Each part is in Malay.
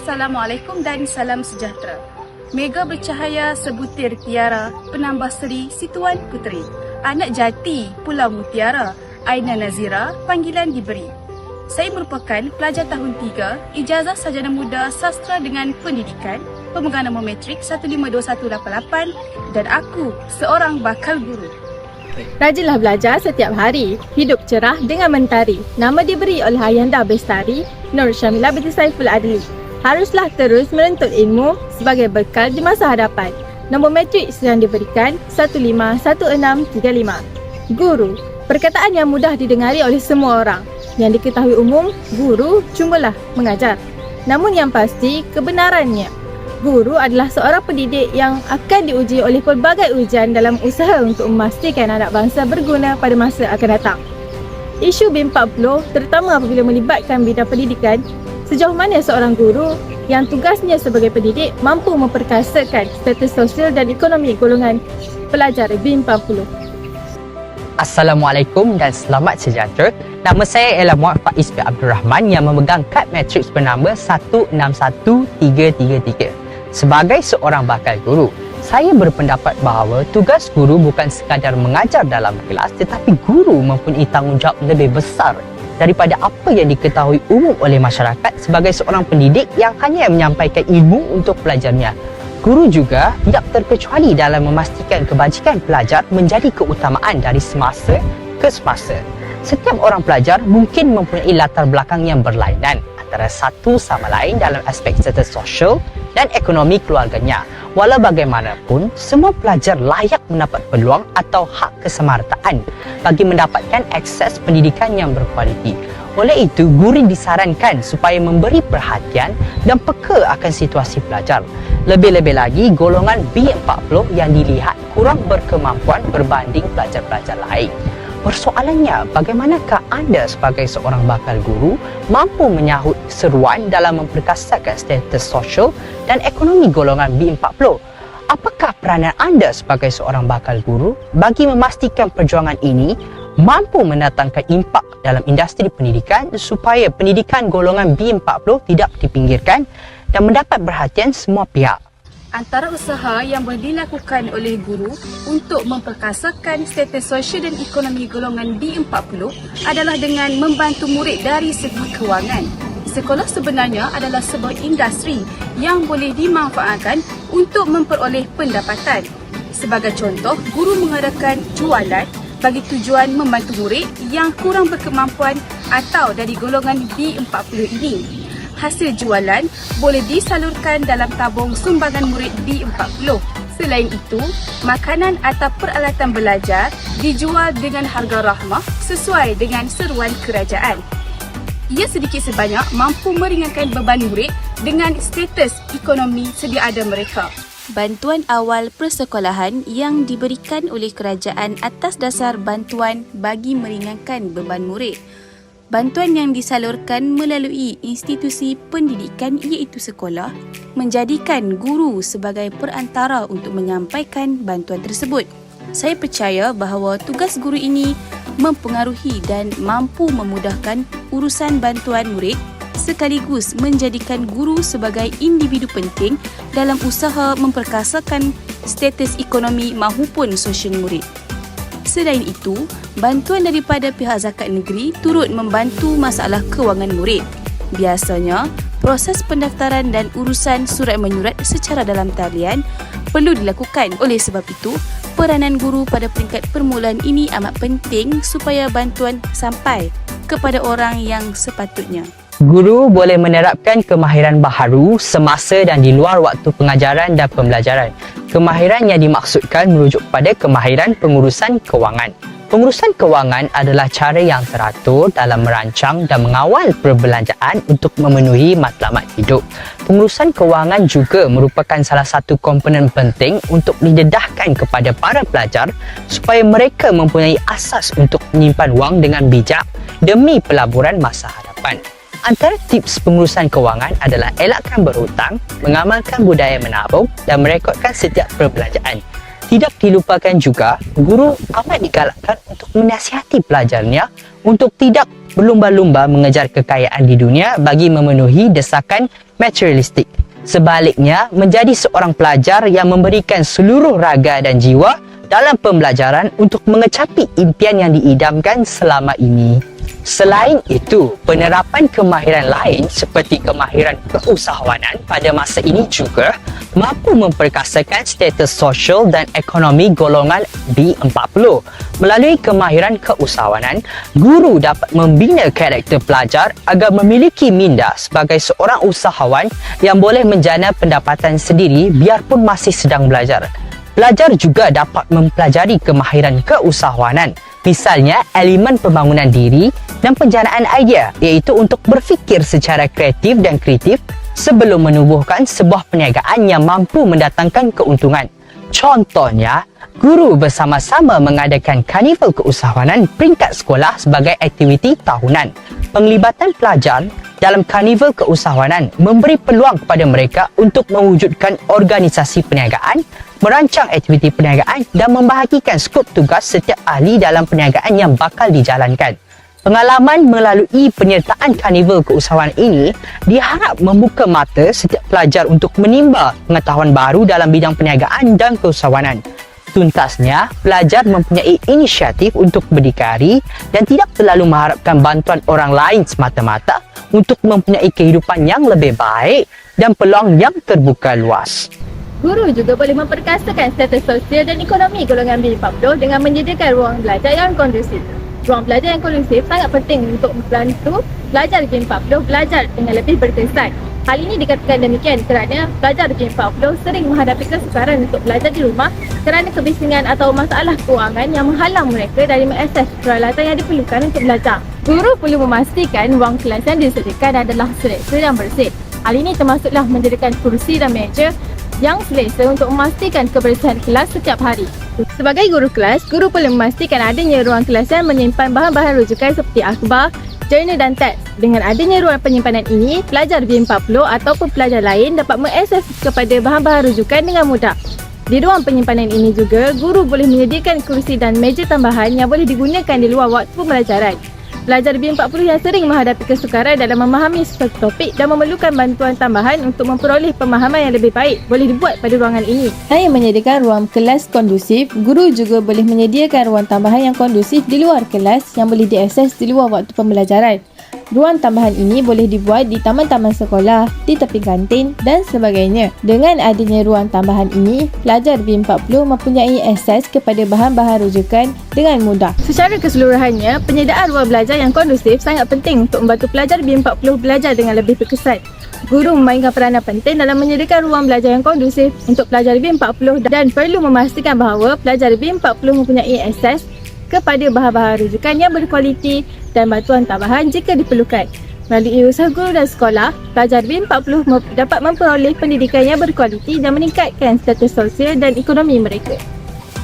Assalamualaikum dan salam sejahtera. Mega bercahaya sebutir tiara, penambah seri si Tuan Puteri. Anak jati Pulau Mutiara, Aina Nazira, panggilan diberi. Saya merupakan pelajar tahun 3, ijazah sarjana muda sastra dengan pendidikan, pemegang nombor matrik 152188 dan aku seorang bakal guru. Rajinlah belajar setiap hari, hidup cerah dengan mentari. Nama diberi oleh Ayahanda Bestari, Nur Syamila binti Saiful Adli. Haruslah terus menuntut ilmu sebagai bekal di masa hadapan. Nombor matrik sedang diberikan 151635. Guru, perkataan yang mudah didengari oleh semua orang. Yang diketahui umum, guru cubalah mengajar. Namun yang pasti, kebenarannya, guru adalah seorang pendidik yang akan diuji oleh pelbagai ujian dalam usaha untuk memastikan anak bangsa berguna pada masa akan datang. Isu B40, terutama apabila melibatkan bidang pendidikan, sejauh mana seorang guru yang tugasnya sebagai pendidik mampu memperkasakan status sosial dan ekonomi golongan pelajar B40. Assalamualaikum dan selamat sejahtera. Nama saya ialah Muhammad Faiz bin Abdul Rahman yang memegang kad matrik bernama 161333. Sebagai seorang bakal guru, saya berpendapat bahawa tugas guru bukan sekadar mengajar dalam kelas, tetapi guru mempunyai tanggungjawab lebih besar daripada apa yang diketahui umum oleh masyarakat sebagai seorang pendidik yang hanya menyampaikan ilmu untuk pelajarnya. Guru juga tidak terkecuali dalam memastikan kebajikan pelajar menjadi keutamaan dari semasa ke semasa. Setiap orang pelajar mungkin mempunyai latar belakang yang berlainan antara satu sama lain dalam aspek status sosial dan ekonomi keluarganya. Walau bagaimanapun, semua pelajar layak mendapat peluang atau hak kesamartaan bagi mendapatkan akses pendidikan yang berkualiti. Oleh itu, guru disarankan supaya memberi perhatian dan peka akan situasi pelajar. Lebih-lebih lagi, golongan B40 yang dilihat kurang berkemampuan berbanding pelajar-pelajar lain. Persoalannya, bagaimanakah anda sebagai seorang bakal guru mampu menyahut seruan dalam memperkasakan status sosial dan ekonomi golongan B40? Apakah peranan anda sebagai seorang bakal guru bagi memastikan perjuangan ini mampu mendatangkan impak dalam industri pendidikan supaya pendidikan golongan B40 tidak dipinggirkan dan mendapat perhatian semua pihak? Antara usaha yang boleh dilakukan oleh guru untuk memperkasakan status sosial dan ekonomi golongan B40 adalah dengan membantu murid dari segi kewangan. Sekolah sebenarnya adalah sebuah industri yang boleh dimanfaatkan untuk memperoleh pendapatan. Sebagai contoh, guru mengadakan jualan bagi tujuan membantu murid yang kurang berkemampuan atau dari golongan B40 ini. Hasil jualan boleh disalurkan dalam tabung sumbangan murid B40. Selain itu, makanan atau peralatan belajar dijual dengan harga rahmah sesuai dengan seruan kerajaan. Ia sedikit sebanyak mampu meringankan beban murid dengan status ekonomi sedia ada mereka. Bantuan awal persekolahan yang diberikan oleh kerajaan atas dasar bantuan bagi meringankan beban murid. Bantuan yang disalurkan melalui institusi pendidikan iaitu sekolah menjadikan guru sebagai perantara untuk menyampaikan bantuan tersebut. Saya percaya bahawa tugas guru ini mempengaruhi dan mampu memudahkan urusan bantuan murid sekaligus menjadikan guru sebagai individu penting dalam usaha memperkasakan status ekonomi mahupun sosial murid. Selain itu, bantuan daripada pihak zakat negeri turut membantu masalah kewangan murid. Biasanya, proses pendaftaran dan urusan surat menyurat secara dalam talian perlu dilakukan. Oleh sebab itu, peranan guru pada peringkat permulaan ini amat penting supaya bantuan sampai kepada orang yang sepatutnya. Guru boleh menerapkan kemahiran baharu semasa dan di luar waktu pengajaran dan pembelajaran. Kemahiran yang dimaksudkan merujuk pada kemahiran pengurusan kewangan. Pengurusan kewangan adalah cara yang teratur dalam merancang dan mengawal perbelanjaan untuk memenuhi matlamat hidup. Pengurusan kewangan juga merupakan salah satu komponen penting untuk didedahkan kepada para pelajar supaya mereka mempunyai asas untuk menyimpan wang dengan bijak demi pelaburan masa hadapan. Antara tips pengurusan kewangan adalah elakkan berhutang, mengamalkan budaya menabung dan merekodkan setiap perbelanjaan. Tidak dilupakan juga, guru amat digalakkan untuk menasihati pelajarnya untuk tidak berlumba-lumba mengejar kekayaan di dunia bagi memenuhi desakan materialistik. Sebaliknya, menjadi seorang pelajar yang memberikan seluruh raga dan jiwa dalam pembelajaran untuk mengecapi impian yang diidamkan selama ini. Selain itu, penerapan kemahiran lain seperti kemahiran keusahawanan pada masa ini juga mampu memperkasakan status sosial dan ekonomi golongan B40. Melalui kemahiran keusahawanan, guru dapat membina karakter pelajar agar memiliki minda sebagai seorang usahawan yang boleh menjana pendapatan sendiri biarpun masih sedang belajar. Pelajar juga dapat mempelajari kemahiran keusahawanan, misalnya elemen pembangunan diri dan penjanaan idea, iaitu untuk berfikir secara kreatif dan kreatif sebelum menubuhkan sebuah perniagaan yang mampu mendatangkan keuntungan. Contohnya, guru bersama-sama mengadakan karnival keusahawanan peringkat sekolah sebagai aktiviti tahunan. Penglibatan pelajar dalam karnival keusahawanan memberi peluang kepada mereka untuk mewujudkan organisasi perniagaan, merancang aktiviti perniagaan dan membahagikan skop tugas setiap ahli dalam perniagaan yang bakal dijalankan. Pengalaman melalui penyertaan karnival keusahawanan ini diharap membuka mata setiap pelajar untuk menimba pengetahuan baru dalam bidang perniagaan dan keusahawanan. Tuntasnya, pelajar mempunyai inisiatif untuk berdikari dan tidak terlalu mengharapkan bantuan orang lain semata-mata untuk mempunyai kehidupan yang lebih baik dan peluang yang terbuka luas. Guru juga boleh memperkasakan status sosial dan ekonomi golongan B40 dengan menyediakan ruang belajar yang kondusif. Ruang belajar yang kondusif sangat penting untuk membantu pelajar B40 belajar dengan lebih berkesan. Hal ini dikatakan demikian kerana pelajar B40 sering menghadapi kesukaran untuk belajar di rumah kerana kebisingan atau masalah kewangan yang menghalang mereka dari mengakses peralatan yang diperlukan untuk belajar. Guru perlu memastikan ruang kelas yang disediakan adalah selesa dan bersih. Hal ini termasuklah menjadikan kursi dan meja yang selesa untuk memastikan kebersihan kelas setiap hari. Sebagai guru kelas, guru perlu memastikan adanya ruang kelas yang menyimpan bahan-bahan rujukan seperti akhbar, jurnal dan teks. Dengan adanya ruang penyimpanan ini, pelajar B40 ataupun pelajar lain dapat mengakses kepada bahan-bahan rujukan dengan mudah. Di ruang penyimpanan ini juga, guru boleh menyediakan kursi dan meja tambahan yang boleh digunakan di luar waktu pembelajaran. Pelajar B40 yang sering menghadapi kesukaran dalam memahami suatu topik dan memerlukan bantuan tambahan untuk memperoleh pemahaman yang lebih baik boleh dibuat pada ruangan ini. Selain menyediakan ruang kelas kondusif, guru juga boleh menyediakan ruang tambahan yang kondusif di luar kelas yang boleh diakses di luar waktu pembelajaran. Ruang tambahan ini boleh dibuat di taman-taman sekolah, di tepi kantin dan sebagainya. Dengan adanya ruang tambahan ini, pelajar B40 mempunyai akses kepada bahan-bahan rujukan dengan mudah. Secara keseluruhannya, penyediaan ruang belajar yang kondusif sangat penting untuk membantu pelajar B40 belajar dengan lebih berkesan. Guru memainkan peranan penting dalam menyediakan ruang belajar yang kondusif untuk pelajar B40 dan perlu memastikan bahawa pelajar B40 mempunyai akses kepada bahan-bahan rujukan yang berkualiti dan bantuan tambahan jika diperlukan. Melalui usaha guru dan sekolah, pelajar B40 dapat memperoleh pendidikan yang berkualiti dan meningkatkan status sosial dan ekonomi mereka.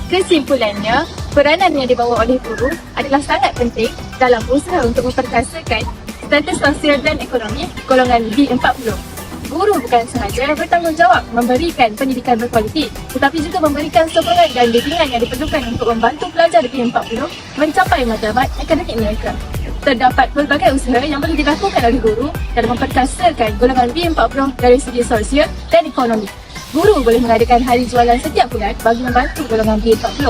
Kesimpulannya, peranan yang dibawa oleh guru adalah sangat penting dalam usaha untuk memperkasakan status sosial dan ekonomi golongan B40. Guru bukan sahaja bertanggungjawab memberikan pendidikan berkualiti, tetapi juga memberikan sokongan dan bimbingan yang diperlukan untuk membantu pelajar B40 mencapai matlamat akademik mereka. Terdapat pelbagai usaha yang boleh dilakukan oleh guru dalam memperkasakan golongan B40 dari segi sosial dan ekonomi. Guru boleh mengadakan hari jualan setiap bulan bagi membantu golongan B40.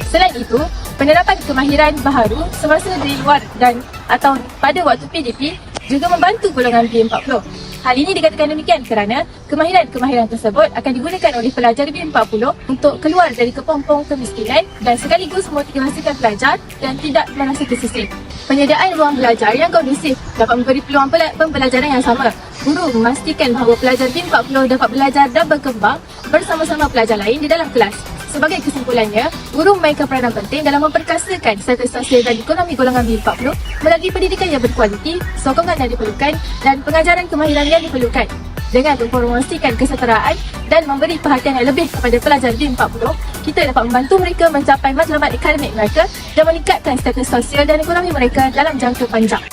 Selain itu, penerapan kemahiran baharu semasa di luar dan atau pada waktu PDP juga membantu golongan B40. Hal ini dikatakan demikian kerana kemahiran-kemahiran tersebut akan digunakan oleh pelajar B40 untuk keluar dari kepompong kemiskinan dan sekaligus memotivasikan pelajar dan tidak merasa tersisih. Penyediaan ruang belajar yang kondusif dapat memberi peluang pembelajaran yang sama. Guru memastikan bahawa pelajar B40 dapat belajar dan berkembang bersama-sama pelajar lain di dalam kelas. Sebagai kesimpulannya, guru memainkan peranan penting dalam memperkasakan status sosial dan ekonomi golongan B40 melalui pendidikan yang berkualiti, sokongan yang diperlukan dan pengajaran kemahiran yang diperlukan. Dengan mempromosikan kesetaraan dan memberi perhatian yang lebih kepada pelajar B40, kita dapat membantu mereka mencapai matlamat akademik mereka dan meningkatkan status sosial dan ekonomi mereka dalam jangka panjang.